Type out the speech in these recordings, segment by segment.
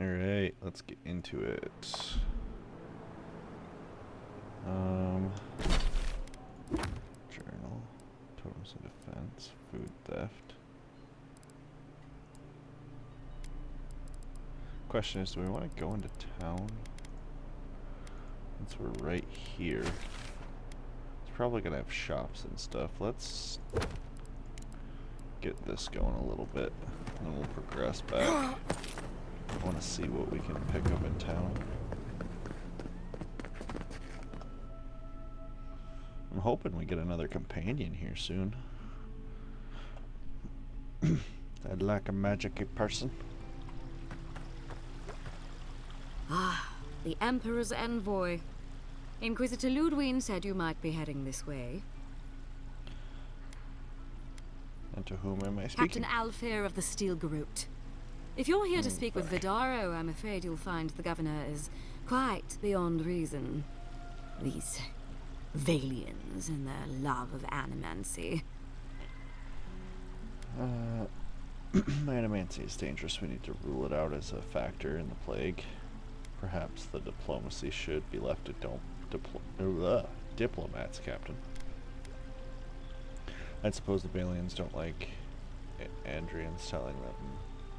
Alright, let's get into it. Journal, totems of defense, food theft. Question is, do we want to go into town? Since we're right here. It's probably gonna have shops and stuff. Let's get this going a little bit, and then we'll progress back. I want to see what we can pick up in town. I'm hoping we get another companion here soon. I'd like a magic-y person. Ah, the Emperor's envoy. Inquisitor Ludwig said you might be heading this way. And to whom am I speaking? Captain Alfair of the Steel Garrote. If you're here to speak with Vidaro, I'm afraid you'll find the governor is quite beyond reason. These Valians and their love of animancy. Animancy is dangerous. We need to rule it out as a factor in the plague. Perhaps the diplomacy should be left to diplomats, Captain. I suppose the Valians don't like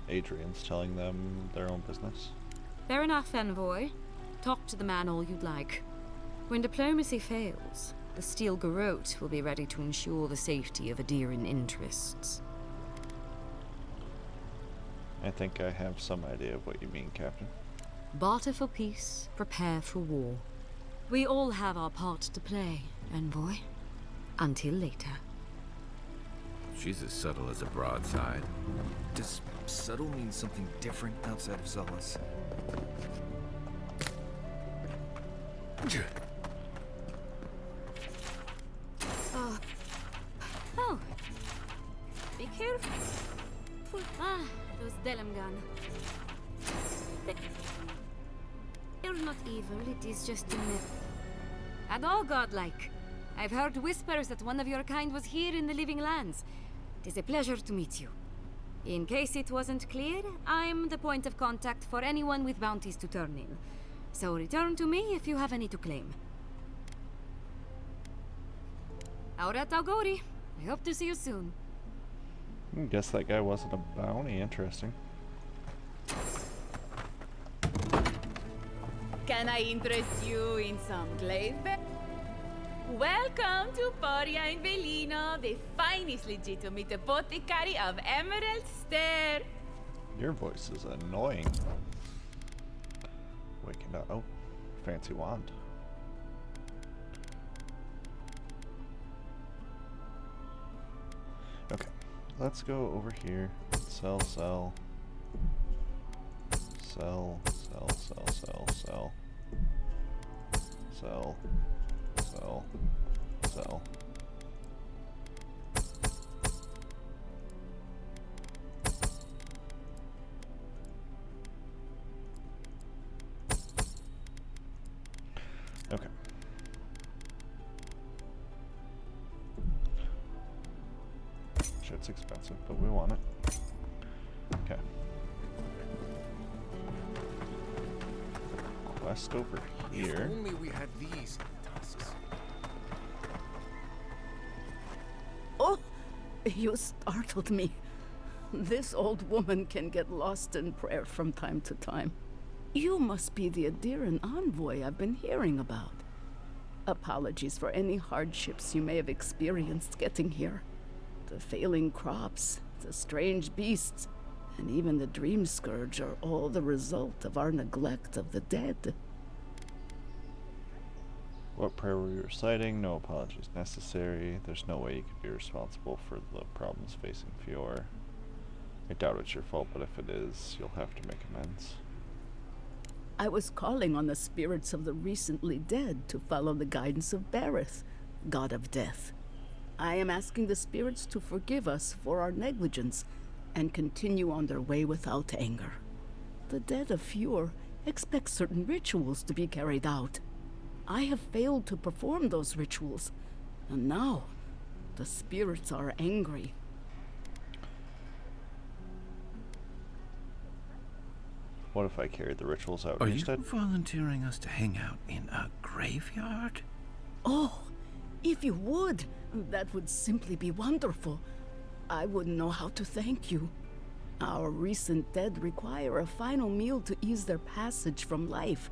Adrian's telling them their own business. Fair enough, envoy. Talk to the man all you'd like. When diplomacy fails, the Steel Garrote will be ready to ensure the safety of Adiran interests. I think I have some idea of what you mean, Captain. Barter for peace, prepare for war. We all have our part to play, envoy. Until later. She's as subtle as a broadside. Does subtle mean something different outside of Solace? Oh. Be careful. Ah, those Delamgan. They're not evil, it is just a myth. And all godlike. I've heard whispers that one of your kind was here in the Living Lands. It is a pleasure to meet you. In case it wasn't clear, I'm the point of contact for anyone with bounties to turn in. So return to me if you have any to claim. Auret Auguri. I hope to see you soon. Guess that guy wasn't a bounty. Interesting. Can I interest you in some glaive? Welcome to Poria in Velino, the finest legitimate apothecary of Emerald Stair. Your voice is annoying. Waking up. Oh, fancy wand. Okay, let's go over here. Sell, sell. Sell, sell, sell, sell, sell. Sell. Sell. Sell. Okay. Shit's expensive, but we want it. Okay. Quest over here. If only we had these tusks. Oh, you startled me. This old woman can get lost in prayer from time to time. You must be the Adiran envoy I've been hearing about. Apologies for any hardships you may have experienced getting here. The failing crops, the strange beasts, and even the dream scourge are all the result of our neglect of the dead. What prayer were you reciting? No apologies necessary. There's no way you could be responsible for the problems facing Fior. I doubt it's your fault, but if it is, you'll have to make amends. I was calling on the spirits of the recently dead to follow the guidance of Bareth, god of death. I am asking the spirits to forgive us for our negligence and continue on their way without anger. The dead of Fior expect certain rituals to be carried out. I have failed to perform those rituals, and now the spirits are angry. What if I carried the rituals out Are instead? you volunteering us to hang out in a graveyard? Oh, if you would, that would simply be wonderful. I wouldn't know how to thank you. Our recent dead require a final meal to ease their passage from life.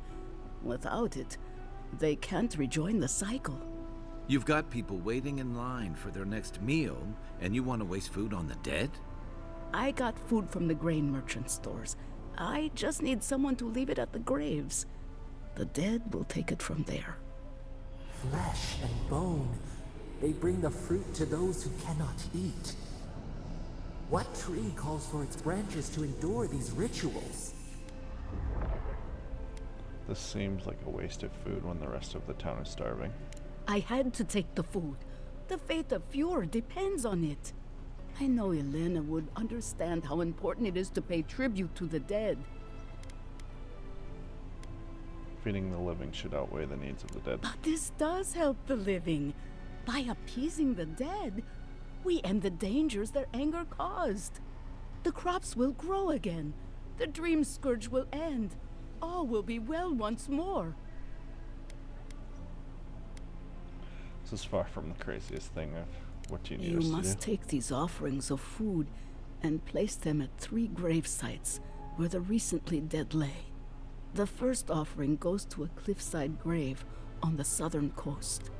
Without it, they can't rejoin the cycle. You've got people waiting in line for their next meal, and you want to waste food on the dead? I got food from the grain merchant stores. I just need someone to leave it at the graves. The dead will take it from there. Flesh and bone. They bring the fruit to those who cannot eat. What tree calls for its branches to endure these rituals? This seems like a waste of food when the rest of the town is starving. I had to take the food. The fate of Fjord depends on it. I know Elena would understand how important it is to pay tribute to the dead. Feeding the living should outweigh the needs of the dead. But this does help the living. By appeasing the dead, we end the dangers their anger caused. The crops will grow again. The dream scourge will end. All will be well once more. This is far from the craziest thing of what you need You us to must do. take these offerings of food and place them at 3 grave sites where the recently dead lay. The first offering goes to a cliffside grave on the southern coast.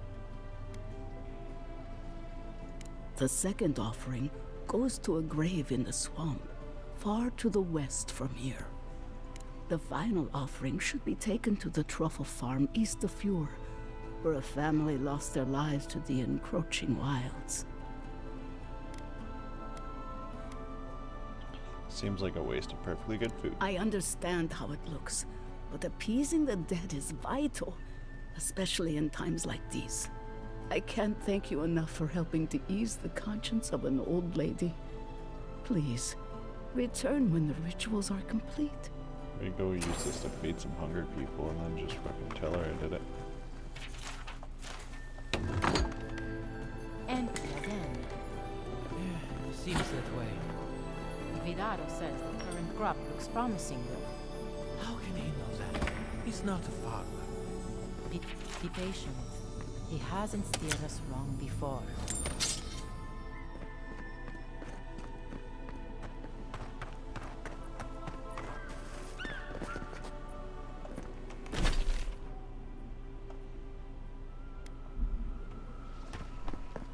The second offering goes to a grave in the swamp, far to the west from here. The final offering should be taken to the truffle farm east of Fjord, where a family lost their lives to the encroaching wilds. Seems like a waste of perfectly good food. I understand how it looks, but appeasing the dead is vital, especially in times like these. I can't thank you enough for helping to ease the conscience of an old lady. Please, return when the rituals are complete. We go use this to feed some hungry people and then just fucking tell her I did it. And again. Seems that way. Vidaro says the current crop looks promising, though. How can he know that? He's not a farmer. Be patient. He hasn't steered us wrong before.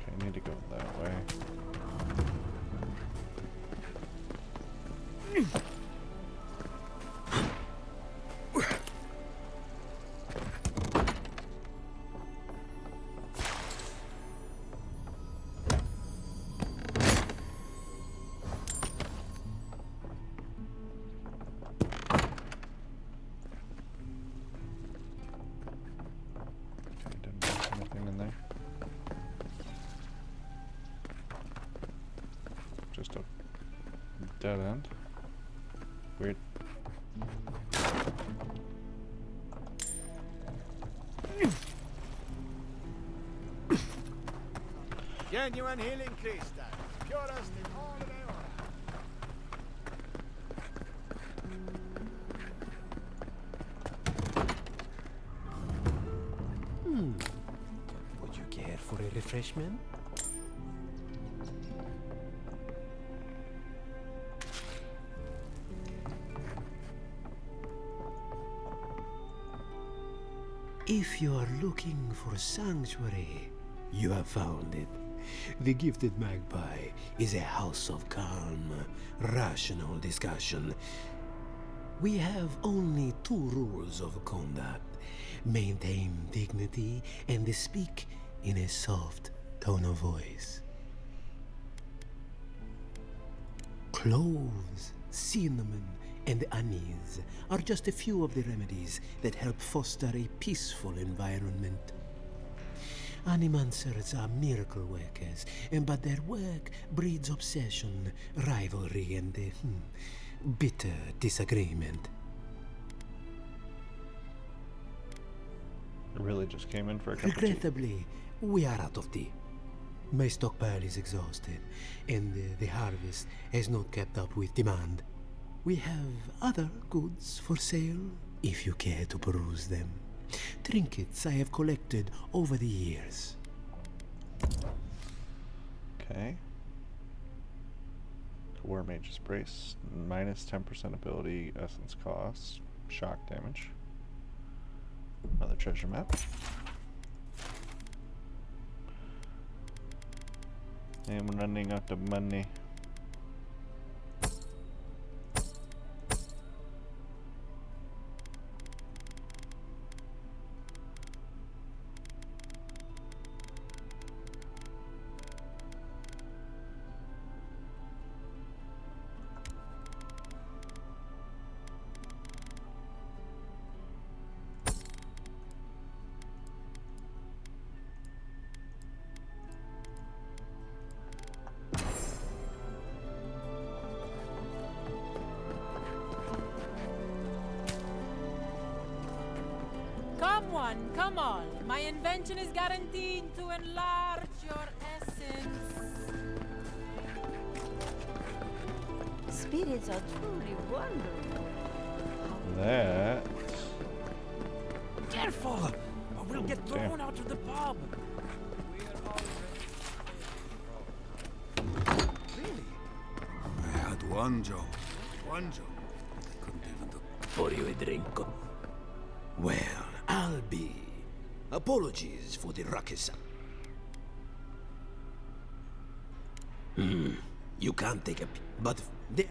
Okay, I need to go that way. Okay, didn't miss anything in there. Just a dead end. Weird. Genuine healing crystal. Purest in all of the earth. Would you care for a refreshment? If you are looking for sanctuary, you have found it. The Gifted Magpie is a house of calm, rational discussion. We have only 2 rules of conduct. Maintain dignity and speak in a soft tone of voice. Cloves, cinnamon, and anise are just a few of the remedies that help foster a peaceful environment. Animancers are miracle workers, but their work breeds obsession, rivalry, and bitter disagreement. I really just came in for a cup of tea. Regrettably, we are out of tea. My stockpile is exhausted, and the harvest has not kept up with demand. We have other goods for sale, if you care to peruse them. Trinkets I have collected over the years. Okay. War Mage's Brace, minus 10% ability, essence cost, shock damage. Another treasure map. I'm running out of money. Come on. My invention is guaranteed to enlarge your essence. Spirits are truly wonderful. That. Careful! Or we'll get thrown out of the pub. Really? I had one job. One job. I couldn't even do. For you a drink? Well, I'll be. Apologies for the ruckus. You can't take a but there.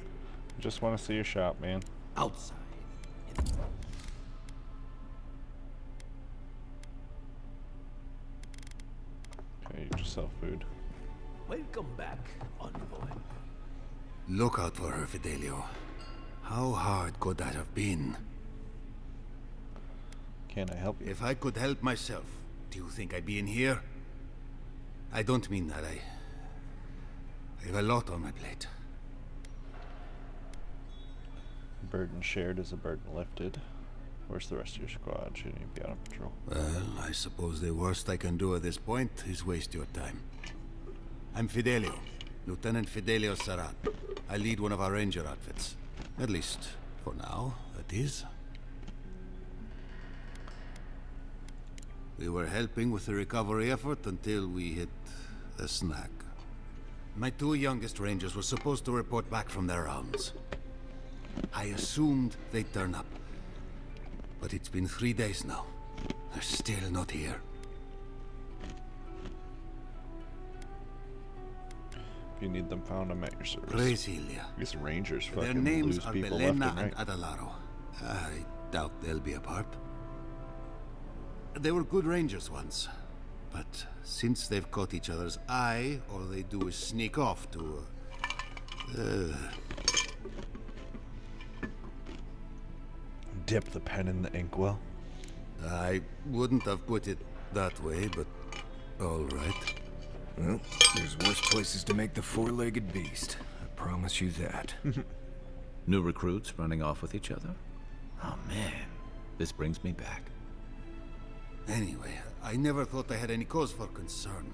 Just want to see your shop, man. Outside. Okay, you just sell food. Welcome back, envoy. Look out for her, Fidelio. How hard could that have been? Can I help you? If I could help myself, do you think I'd be in here? I don't mean that. I have a lot on my plate. Burden shared is a burden lifted. Where's the rest of your squad? Shouldn't you be out on patrol? Well, I suppose the worst I can do at this point is waste your time. I'm Fidelio, Lieutenant Fidelio Sarat. I lead one of our ranger outfits. At least, for now, that is. We were helping with the recovery effort until we hit a snag. My two youngest rangers were supposed to report back from their rounds. I assumed they'd turn up. But it's been 3 days now. They're still not here. If you need them found, I'm at your service. Brasilia. These rangers Their fucking names lose are people Belena left and and right. Adalaro. I doubt they'll be apart. They were good rangers once. But since they've caught each other's eye, all they do is sneak off to... Dip the pen in the inkwell. I wouldn't have put it that way, but all right. Well, there's worse places to make the four-legged beast. I promise you that. New recruits running off with each other? Oh man, this brings me back. Anyway, I never thought I had any cause for concern.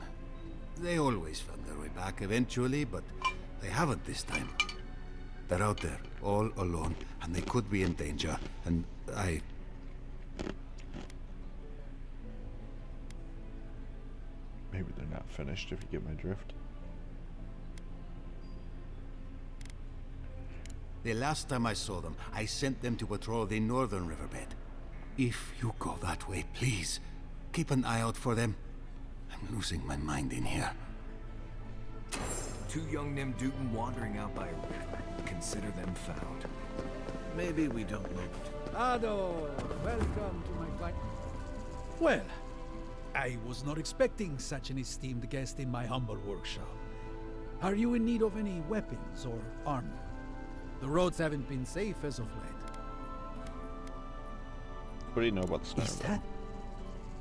They always found their way back eventually, but they haven't this time. They're out there, all alone, and they could be in danger, and I... Maybe they're not finished, if you get my drift. The last time I saw them, I sent them to patrol the northern riverbed. If you go that way, please, keep an eye out for them. I'm losing my mind in here. Two young Nemdutin wandering out by a river. Consider them found. Maybe we don't look. Ado, welcome to my flight. Well, I was not expecting such an esteemed guest in my humble workshop. Are you in need of any weapons or armor? The roads haven't been safe as of late. What do you know about the Is sniper? that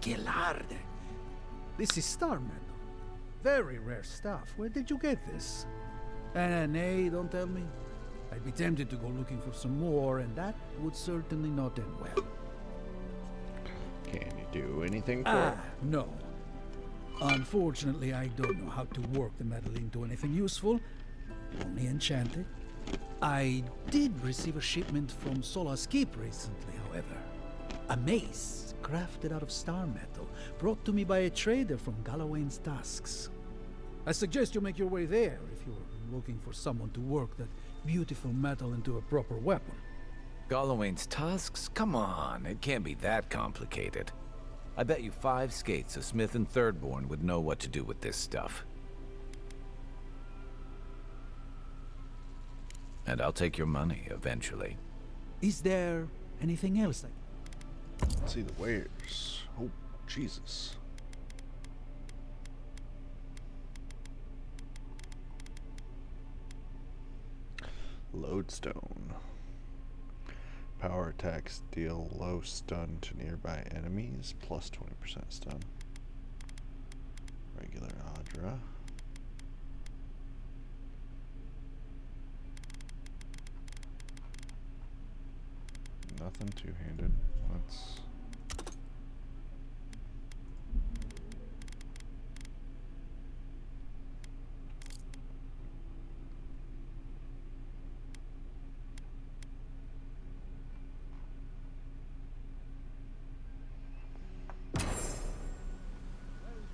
Gilard? This is star metal. Very rare stuff. Where did you get this? Nay, don't tell me. I'd be tempted to go looking for some more, and that would certainly not end well. Can you do anything for it? No. Unfortunately, I don't know how to work the metal into anything useful. Only enchant it. I did receive a shipment from Sola's Keep recently, however. A mace crafted out of star metal, brought to me by a trader from Galawain's Tusks. I suggest you make your way there if you're looking for someone to work that beautiful metal into a proper weapon. Galawain's tusks? Come on, it can't be that complicated. I bet you 5 skates a Smith and Thirdborn would know what to do with this stuff. And I'll take your money eventually. Is there anything else Let's see the wares. Oh, Jesus. Lodestone. Power attacks deal low stun to nearby enemies, plus 20% stun. Regular Adra. Nothing two-handed. Let's...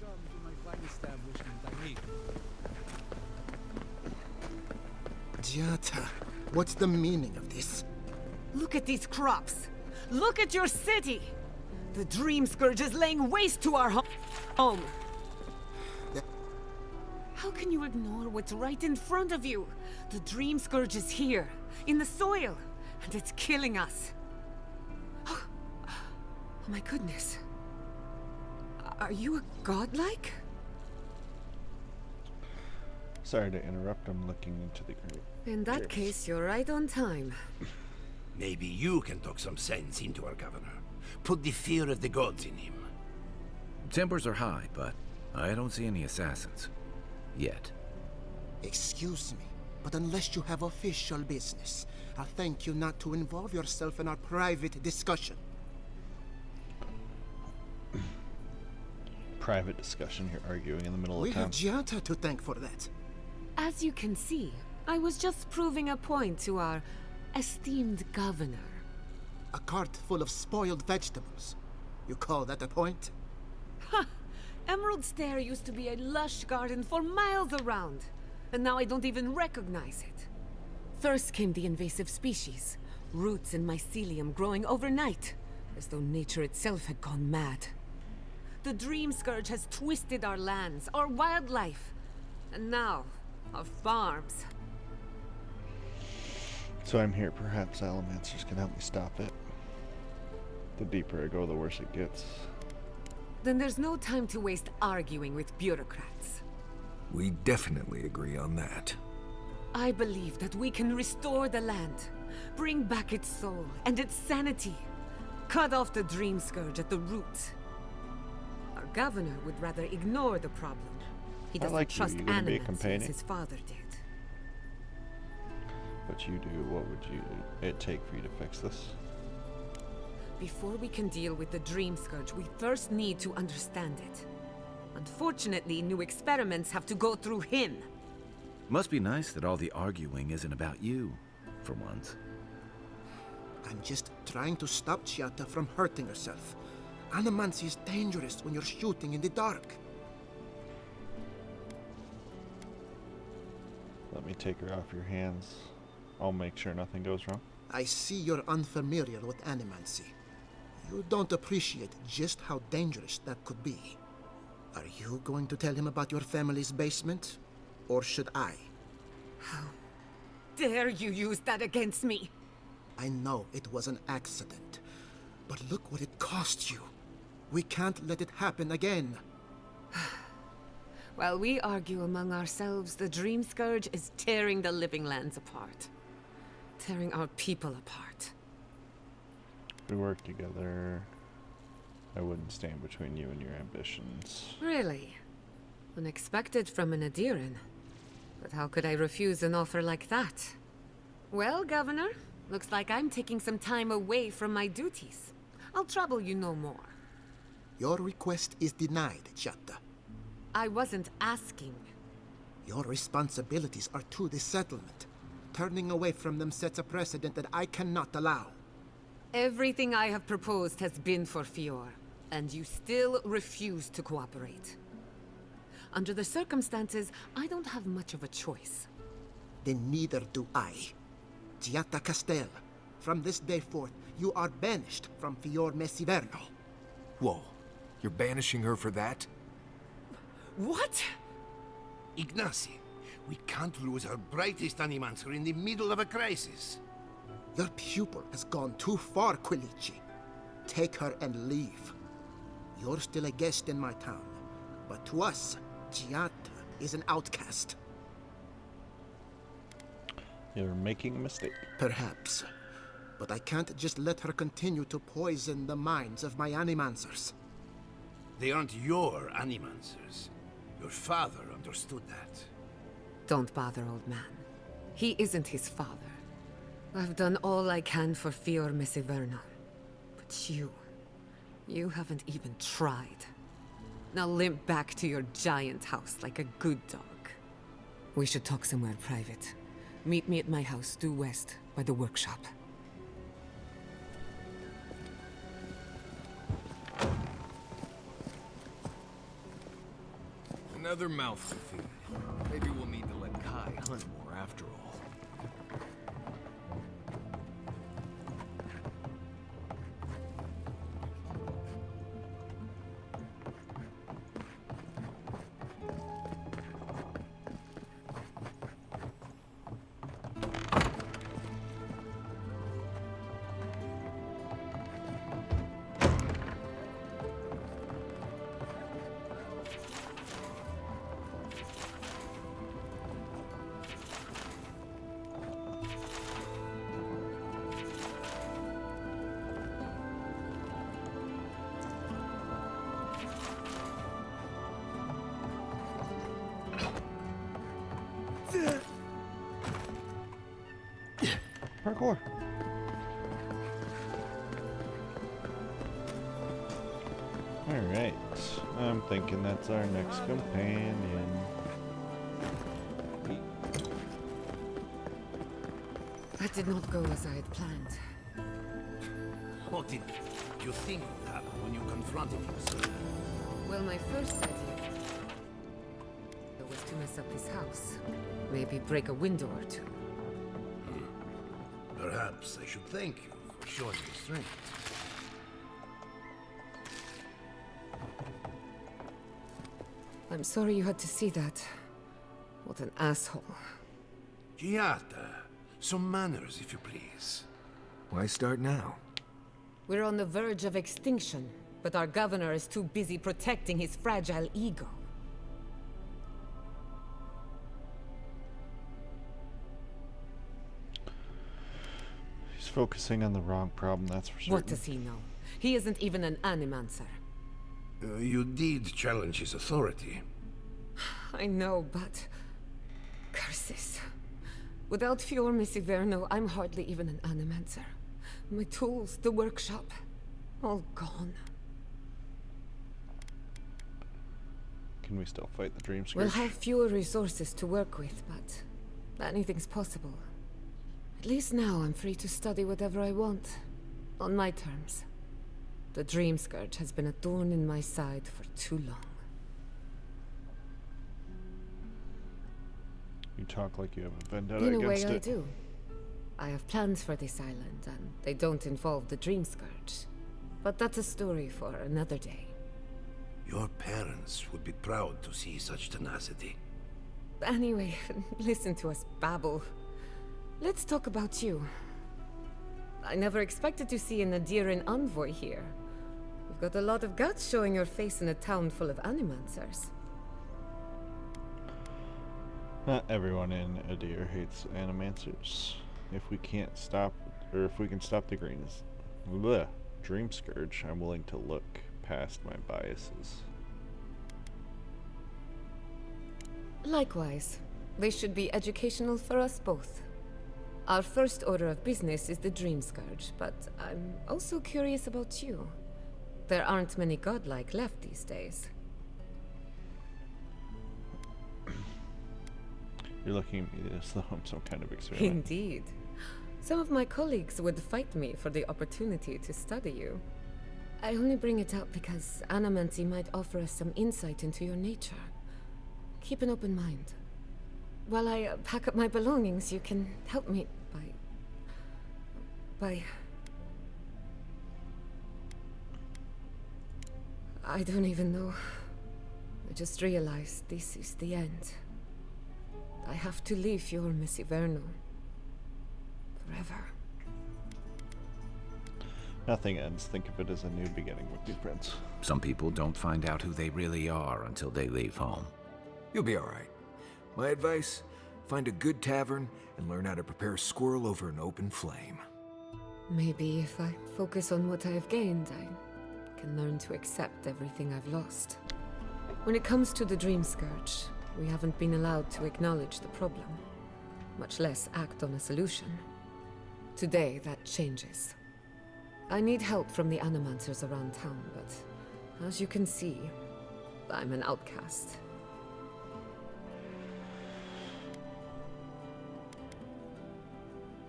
Welcome to my fine establishment, I mean. Giata, what's the meaning of this? Look at these crops. Look at your city. The Dream Scourge is laying waste to our home. How can you ignore what's right in front of you? The Dream Scourge is here, in the soil, and it's killing us. Oh my goodness. Are you a godlike? Sorry to interrupt, I'm looking into the group. In that case, you're right on time. Maybe you can talk some sense into our governor. Put the fear of the gods in him. Tempers are high, but I don't see any assassins. Yet. Excuse me, but unless you have official business, I'll thank you not to involve yourself in our private discussion. Private discussion, you're arguing in the middle We of town. have Giata to thank for that. As you can see, I was just proving a point to our esteemed governor. A cart full of spoiled vegetables. You call that a point? Ha! Emerald Stair used to be a lush garden for miles around, and now I don't even recognize it. First came the invasive species, roots and mycelium growing overnight, as though nature itself had gone mad. The Dream Scourge has twisted our lands, our wildlife, and now, our farms. So I'm here, perhaps Allomancers can help me stop it. The deeper I go, the worse it gets. Then there's no time to waste arguing with bureaucrats. We definitely agree on that. I believe that we can restore the land, bring back its soul and its sanity, cut off the Dream Scourge at the roots. Our governor would rather ignore the problem. He doesn't trust animals as his father did. But you do, what would it take for you to fix this? Before we can deal with the Dream Scourge, we first need to understand it. Unfortunately, new experiments have to go through him. Must be nice that all the arguing isn't about you, for once. I'm just trying to stop Giata from hurting herself. Animancy is dangerous when you're shooting in the dark. Let me take her off your hands. I'll make sure nothing goes wrong. I see you're unfamiliar with animancy. You don't appreciate just how dangerous that could be. Are you going to tell him about your family's basement? Or should I? How dare you use that against me? I know it was an accident, but look what it cost you. We can't let it happen again. While we argue among ourselves, the Dream Scourge is tearing the living lands apart. Tearing our people apart. If we work together, I wouldn't stand between you and your ambitions. Really? Unexpected from an Adiran. But how could I refuse an offer like that? Well, Governor, looks like I'm taking some time away from my duties. I'll trouble you no more. Your request is denied, Giata. I wasn't asking. Your responsibilities are to the settlement. Turning away from them sets a precedent that I cannot allow. Everything I have proposed has been for Fior, and you still refuse to cooperate. Under the circumstances, I don't have much of a choice. Then neither do I. Giatta Castel, from this day forth, you are banished from Fior Messiverno. Whoa, you're banishing her for that? What? Ignacy, we can't lose our brightest animancer in the middle of a crisis. Your pupil has gone too far, Quilici. Take her and leave. You're still a guest in my town, but to us, Giatta is an outcast. You're making a mistake. Perhaps. But I can't just let her continue to poison the minds of my animancers. They aren't your animancers. Your father understood that. Don't bother, old man. He isn't his father. I've done all I can for Fior Messiverno. But you haven't even tried. Now limp back to your giant house like a good dog. We should talk somewhere private. Meet me at my house due west by the workshop. Another mouthful feed. Maybe we'll need to let Kai hunt more after all. Parkour. Alright. I'm thinking that's our next companion. That did not go as I had planned. What did you think would happen when you confronted him, sir? Well, my first idea was to mess up his house. Maybe break a window or two. Perhaps I should thank you for showing restraint. I'm sorry you had to see that. What an asshole. Giatta, some manners, if you please. Why start now? We're on the verge of extinction, but our governor is too busy protecting his fragile ego. He's focusing on the wrong problem, that's for certain. What does he know? He isn't even an animancer. You did challenge his authority. I know, but... curses. Without Fior Messiverno, I'm hardly even an animancer. My tools, the workshop, all gone. Can we still fight the Dream Scourge? We'll have fewer resources to work with, but anything's possible. At least now I'm free to study whatever I want, on my terms. The Dream Scourge has been a thorn in my side for too long. You talk like you have a vendetta In a against way, it. I do. I have plans for this island, and they don't involve the Dream Scourge. But that's a story for another day. Your parents would be proud to see such tenacity. Anyway, listen to us babble. Let's talk about you. I never expected to see an Adiran envoy here. You've got a lot of guts showing your face in a town full of animancers. Not everyone in Adir hates animancers. If we can't stop, or if we can stop the Dream Scourge, I'm willing to look past my biases. Likewise, they should be educational for us both. Our first order of business is the Dream Scourge, but I'm also curious about you. There aren't many godlike left these days. You're looking at me as though I'm some kind of experiment. Indeed. Some of my colleagues would fight me for the opportunity to study you. I only bring it up because Anamancy might offer us some insight into your nature. Keep an open mind. While I pack up my belongings, you can help me by... I don't even know. I just realized this is the end. I have to leave Fjord Verno. Forever. Nothing ends. Think of it as a new beginning with new friends. Some people don't find out who they really are until they leave home. You'll be all right. My advice, find a good tavern and learn how to prepare squirrel over an open flame. Maybe if I focus on what I have gained, I can learn to accept everything I've lost. When it comes to the Dream Scourge, we haven't been allowed to acknowledge the problem, much less act on a solution. Today, that changes. I need help from the animancers around town, but as you can see, I'm an outcast.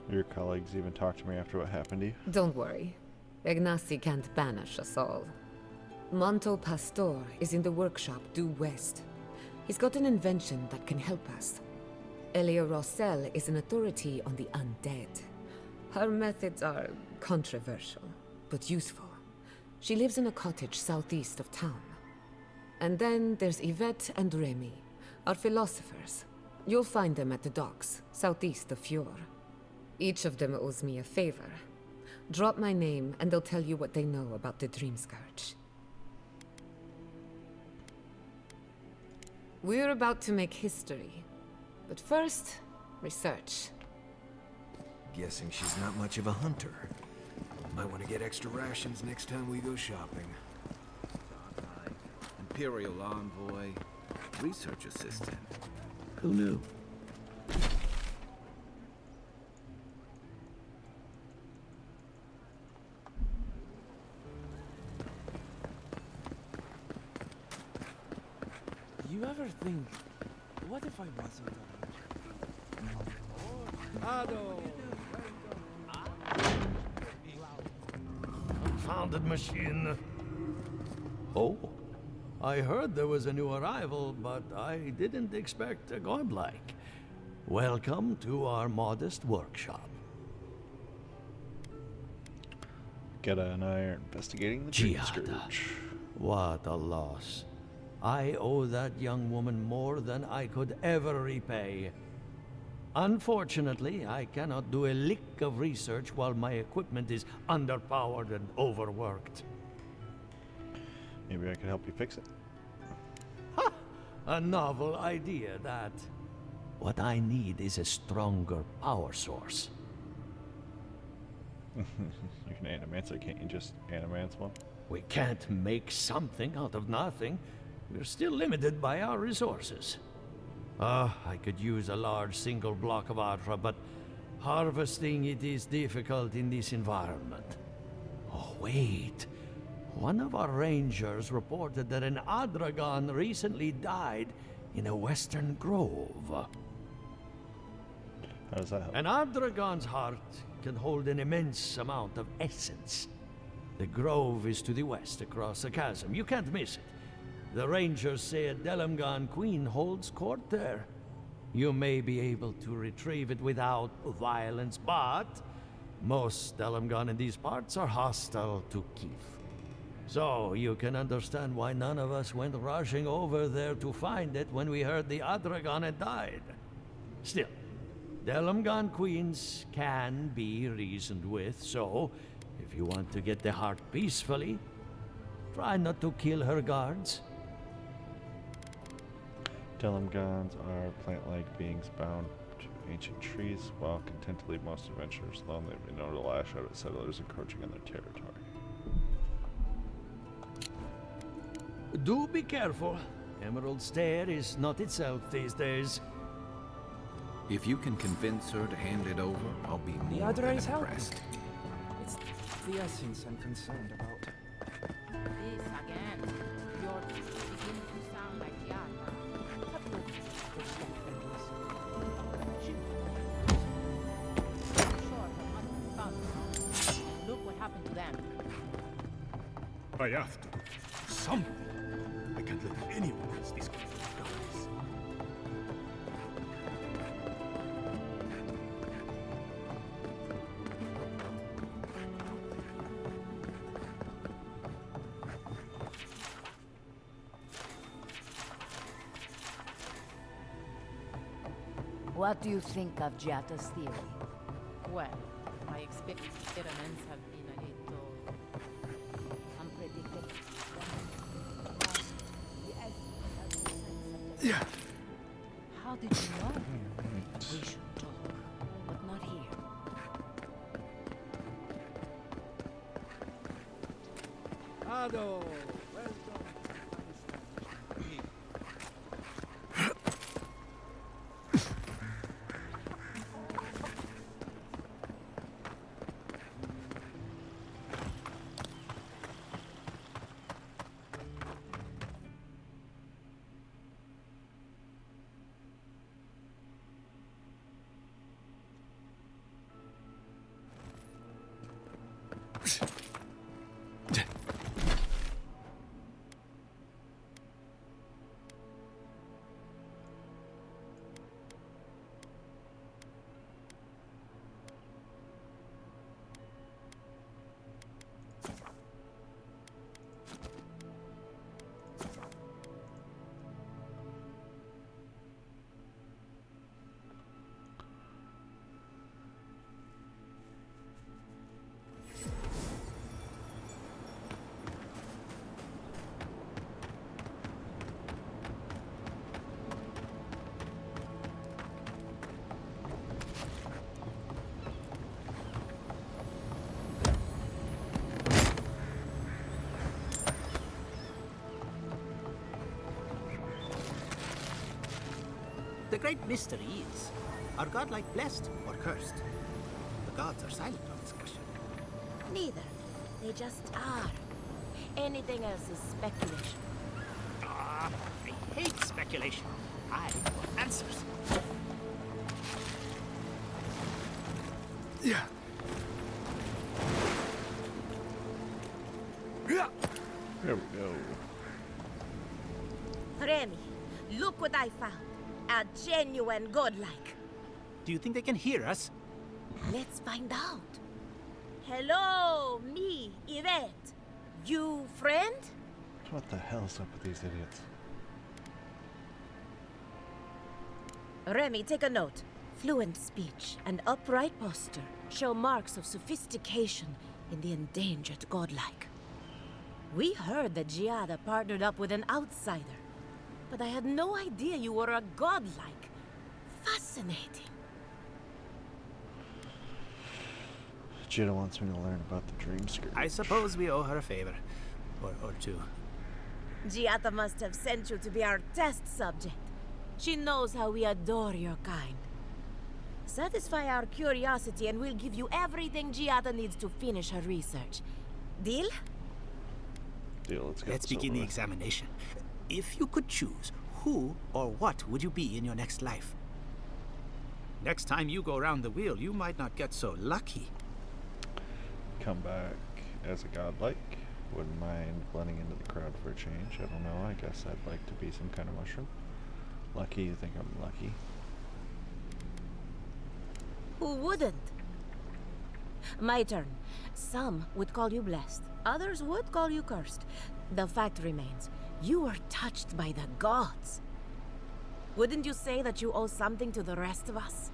Your colleagues even talked to me after what happened to you? Don't worry. Ignacy can't banish us all. Monto Pastor is in the workshop due west. He's got an invention that can help us. Elia Rossell is an authority on the undead. Her methods are controversial, but useful. She lives in a cottage southeast of town. And then there's Yvette and Remy, our philosophers. You'll find them at the docks, southeast of Fjord. Each of them owes me a favor. Drop my name, and they'll tell you what they know about the Dream Scourge. We're about to make history. But first, research. Guessing she's not much of a hunter. Might want to get extra rations next time we go shopping. Imperial envoy, research assistant. Who knew? You ever think, what if I wasn't Ado! Confounded machine. Oh, I heard there was a new arrival, but I didn't expect a godlike. Welcome to our modest workshop. Geta and I are investigating the Dream Scourge. What a loss. I owe that young woman more than I could ever repay. Unfortunately, I cannot do a lick of research while my equipment is underpowered and overworked. Maybe I can help you fix it. Ha! A novel idea, that. What I need is a stronger power source. You're an animancer, can't you just animance one? We can't make something out of nothing. We're still limited by our resources. I could use a large single block of Atra, but harvesting it is difficult in this environment. Oh, wait. One of our rangers reported that an Adragon recently died in a western grove. How does that help? An Adragon's heart can hold an immense amount of essence. The grove is to the west, across the chasm. You can't miss it. The rangers say a Delamgan queen holds court there. You may be able to retrieve it without violence, but most Delamgan in these parts are hostile to Keith. So you can understand why none of us went rushing over there to find it when we heard the Adragon had died. Still, Delamgan queens can be reasoned with, so if you want to get the heart peacefully, try not to kill her guards. Delamgons are plant-like beings bound to ancient trees. While content to leave most adventurers alone, they've been known to lash out at settlers encroaching on their territory. Do be careful. Emerald Stair is not itself these days. If you can convince her to hand it over, I'll be The more other than is helping. impressed. It's the essence I'm concerned about. This again. You're beginning to sound like Gianna. Cut the step and listen. happened to them? I have to do something. I can't let anyone else discover the gods. What do you think of Giata's theory? Well, my experiments have been a little unpredictable. Yeah. How did you know? We should talk, but not here. Ado, welcome. The great mystery is, are godlike blessed or cursed? The gods are silent on this question. Neither. They just are. Anything else is speculation. Ah, I hate speculation. I want answers. Yeah. Yeah. There we go. Remy, look what I found. A genuine godlike. Do you think they can hear us? Let's find out. Hello, me, Yvette. You friend? What the hell's up with these idiots? Remy, take a note. Fluent speech and upright posture show marks of sophistication in the endangered godlike. We heard that Giada partnered up with an outsider, but I had no idea you were a godlike. Fascinating. Jida wants me to learn about the dream scourge. I suppose we owe her a favor. Or two. Giada must have sent you to be our test subject. She knows how we adore your kind. Satisfy our curiosity and we'll give you everything Giada needs to finish her research. Deal? Deal, let's go. Let's begin the examination. If you could choose, who or what would you be in your next life? Next time you go around the wheel, you might not get so lucky. Come back as a godlike. Wouldn't mind blending into the crowd for a change. I don't know. I guess I'd like to be some kind of mushroom. Lucky? You think I'm lucky? Who wouldn't? My turn. Some would call you blessed. Others would call you cursed. The fact remains, you were touched by the gods. Wouldn't you say that you owe something to the rest of us?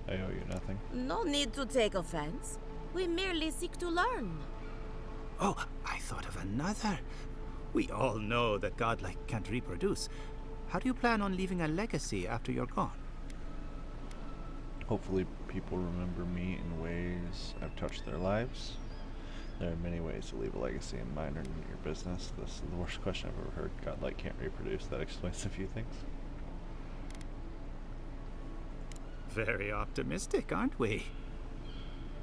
I owe you nothing. No need to take offense. We merely seek to learn. Oh, I thought of another. We all know that godlike can't reproduce. How do you plan on leaving a legacy after you're gone? Hopefully people remember me in ways I've touched their lives. There are many ways to leave a legacy, and mine are none of your business. This is the worst question I've ever heard. Godlike can't reproduce. That explains a few things. Very optimistic, aren't we?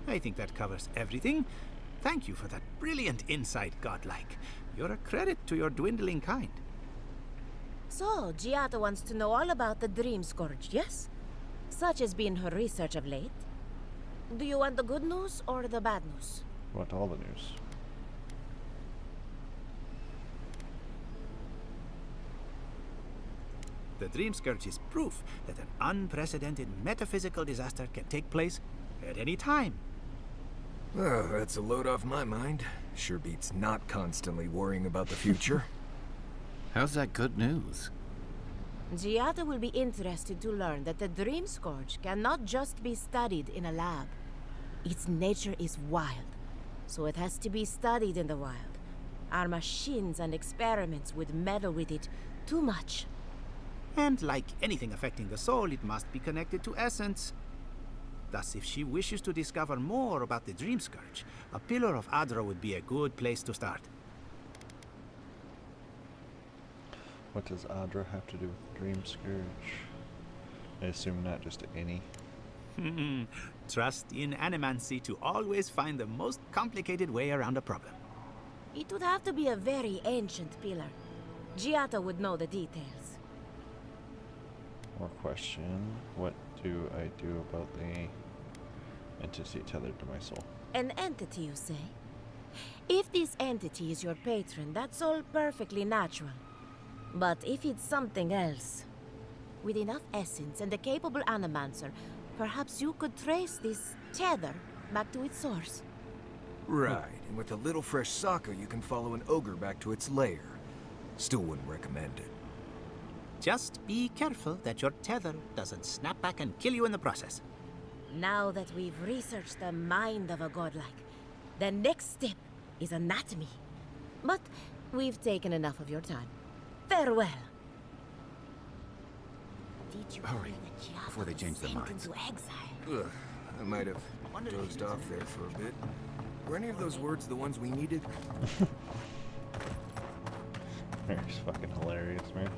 I think that covers everything. Thank you for that brilliant insight, godlike. You're a credit to your dwindling kind. So, Giada wants to know all about the Dream Scourge, yes? Such has been her research of late. Do you want the good news or the bad news? I want all the news. The Dream Scourge is proof that an unprecedented metaphysical disaster can take place at any time. Oh, that's a load off my mind. Sure beats not constantly worrying about the future. How's that good news? Giada will be interested to learn that the Dream Scourge cannot just be studied in a lab. Its nature is wild, so it has to be studied in the wild. Our machines and experiments would meddle with it too much. And like anything affecting the soul, it must be connected to essence. Thus, if she wishes to discover more about the Dream Scourge, a Pillar of Adra would be a good place to start. What does Adra have to do with Dream Scourge? I assume not just any. Trust in animancy to always find the most complicated way around a problem. It would have to be a very ancient pillar. Giada would know the details. More question. What do I do about the entity tethered to my soul? An entity, you say? If this entity is your patron, that's all perfectly natural. But if it's something else, with enough essence and a capable animancer, perhaps you could trace this tether back to its source. Right, and with a little fresh soccer, you can follow an ogre back to its lair. Still wouldn't recommend it. Just be careful that your tether doesn't snap back and kill you in the process. Now that we've researched the mind of a godlike, the next step is anatomy. But we've taken enough of your time. Farewell. Did you Hurry, before they change their minds. into exile? Ugh, I might have dozed off there for a bit. Were any of those words the ones we needed? Eric's fucking hilarious, man.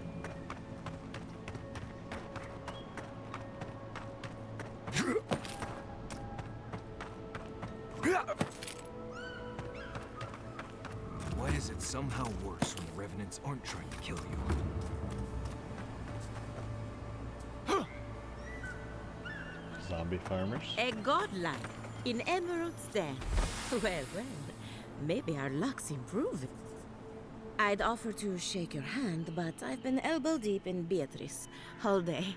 Why is it somehow worse when the Revenants aren't trying to kill you? Zombie farmers? A godlike in Emerald's den. Well, maybe our luck's improving. I'd offer to shake your hand, but I've been elbow deep in Beatrice all day.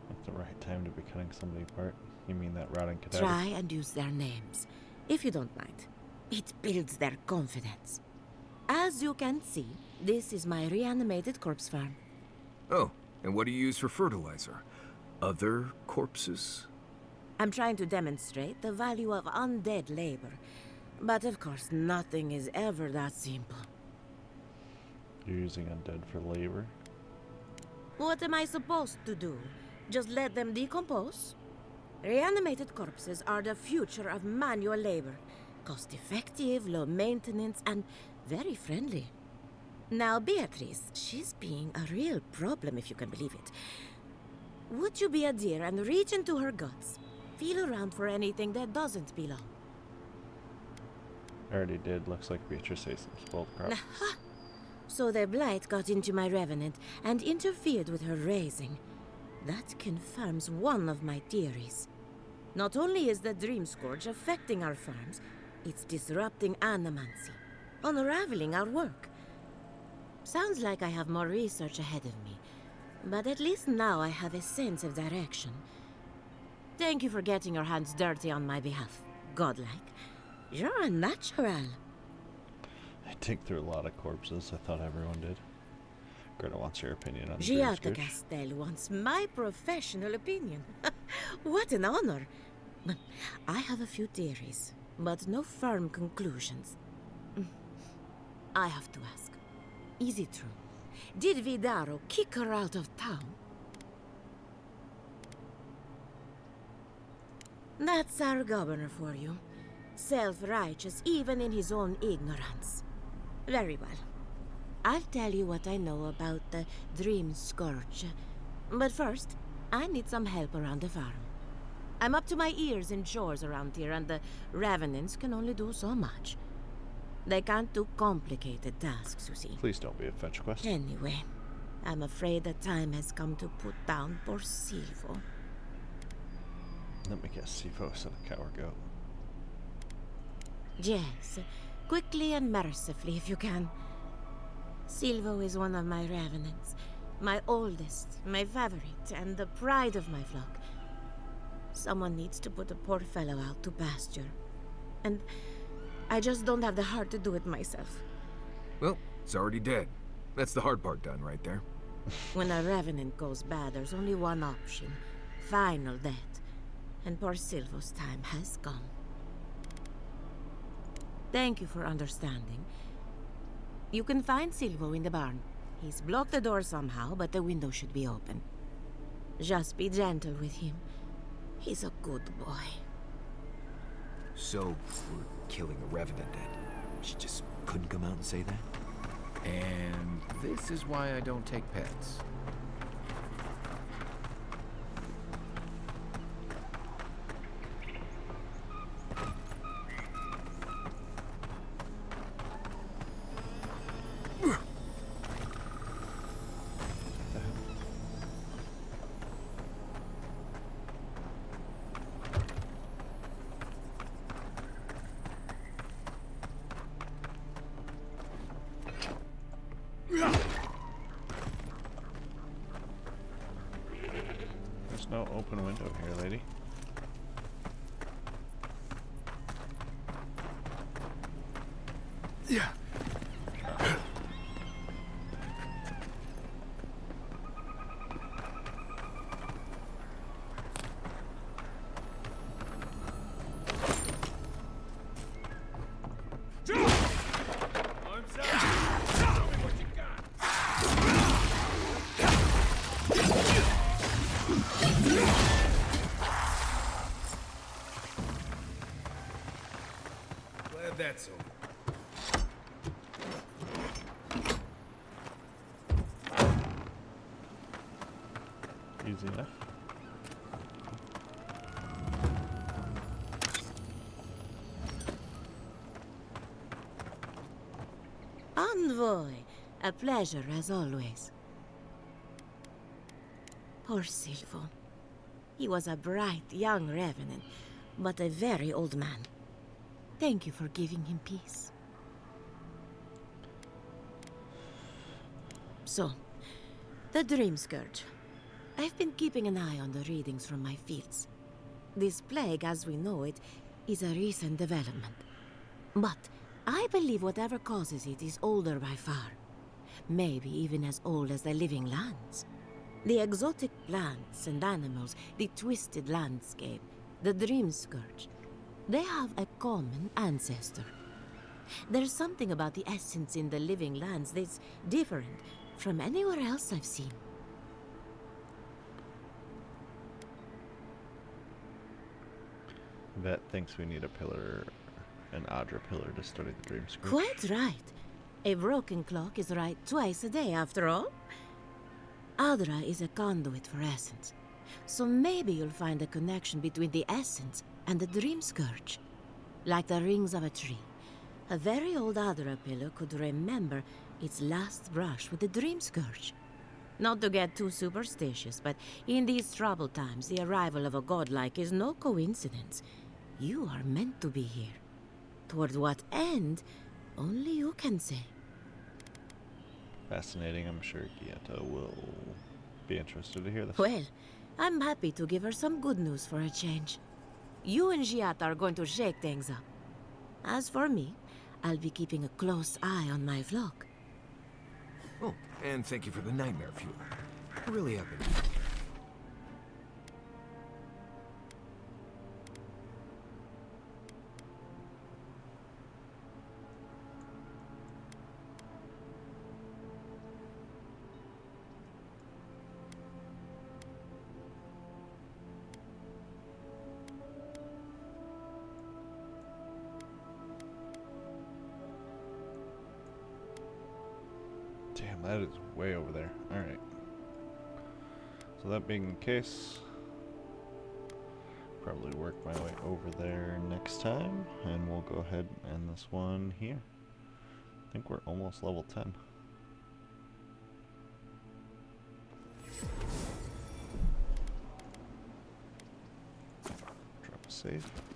At the right time to be cutting somebody apart? You mean that rotting cadaver? Try and use their names, if you don't mind. It builds their confidence. As you can see, this is my reanimated corpse farm. Oh, and what do you use for fertilizer? Other corpses? I'm trying to demonstrate the value of undead labor. But of course, nothing is ever that simple. You're using undead for labor? What am I supposed to do? Just let them decompose? Reanimated corpses are the future of manual labor. Cost-effective, low maintenance, and very friendly. Now, Beatrice, she's being a real problem, if you can believe it. Would you be a dear and reach into her guts? Feel around for anything that doesn't belong. I already did. Looks like Beatrice ate some spoiled crop. So the blight got into my revenant and interfered with her raising. That confirms one of my theories. Not only is the Dream Scourge affecting our farms, it's disrupting animancy, unraveling our work. Sounds like I have more research ahead of me, but at least now I have a sense of direction. Thank you for getting your hands dirty on my behalf, godlike. You're a natural. I dig through a lot of corpses. I thought everyone did. Greta wants your opinion on the Dream Giada Scourge. Castel wants my professional opinion. What an honor. I have a few theories, but no firm conclusions. I have to ask. Is it true? Did Vidaro kick her out of town? That's our governor for you. Self-righteous even in his own ignorance. Very well. I'll tell you what I know about the Dream Scourge. But first, I need some help around the farm. I'm up to my ears in chores around here, and the Revenants can only do so much. They can't do complicated tasks, you see. Please don't be a fetch quest. Anyway, I'm afraid the time has come to put down poor Silvo. Let me guess, Silvo said a cower goat. Yes, quickly and mercifully if you can. Silvo is one of my revenants, my oldest, my favorite, and the pride of my flock. Someone needs to put the poor fellow out to pasture. And I just don't have the heart to do it myself. Well, it's already dead. That's the hard part done right there. When a revenant goes bad, there's only one option. Final death. And poor Silvo's time has come. Thank you for understanding. You can find Silvo in the barn. He's blocked the door somehow, but the window should be open. Just be gentle with him. He's a good boy. So, we're killing a revenant then? She just couldn't come out and say that? And this is why I don't take pets. There's no open window here, lady. Yeah. Glad that's over. Easy enough. Envoy, a pleasure as always. Poor Silvo. He was a bright young revenant, but a very old man. Thank you for giving him peace. So, the Dream Scourge. I've been keeping an eye on the readings from my fields. This plague, as we know it, is a recent development. But I believe whatever causes it is older by far. Maybe even as old as the living lands. The exotic plants and animals, the twisted landscape, the Dream Scourge. They have a common ancestor. There's something about the essence in the living lands that's different from anywhere else I've seen. Vet thinks we need a pillar, an Adra pillar, to study the Dream Scourge. Quite right. A broken clock is right twice a day, after all. Adra is a conduit for essence. So maybe you'll find a connection between the essence and the Dream Scourge. Like the rings of a tree. A very old Adra pillar could remember its last brush with the Dream Scourge. Not to get too superstitious, but in these troubled times, the arrival of a godlike is no coincidence. You are meant to be here. Toward what end, only you can say. Fascinating. I'm sure Gietta will be interested to hear this. Well, I'm happy to give her some good news for a change. You and Giat are going to shake things up. As for me, I'll be keeping a close eye on my flock. Oh, and thank you for the nightmare fuel. I really have been. Damn, that is way over there. Alright. So that being the case, probably work my way over there next time, and we'll go ahead and end this one here. I think we're almost level 10. safe.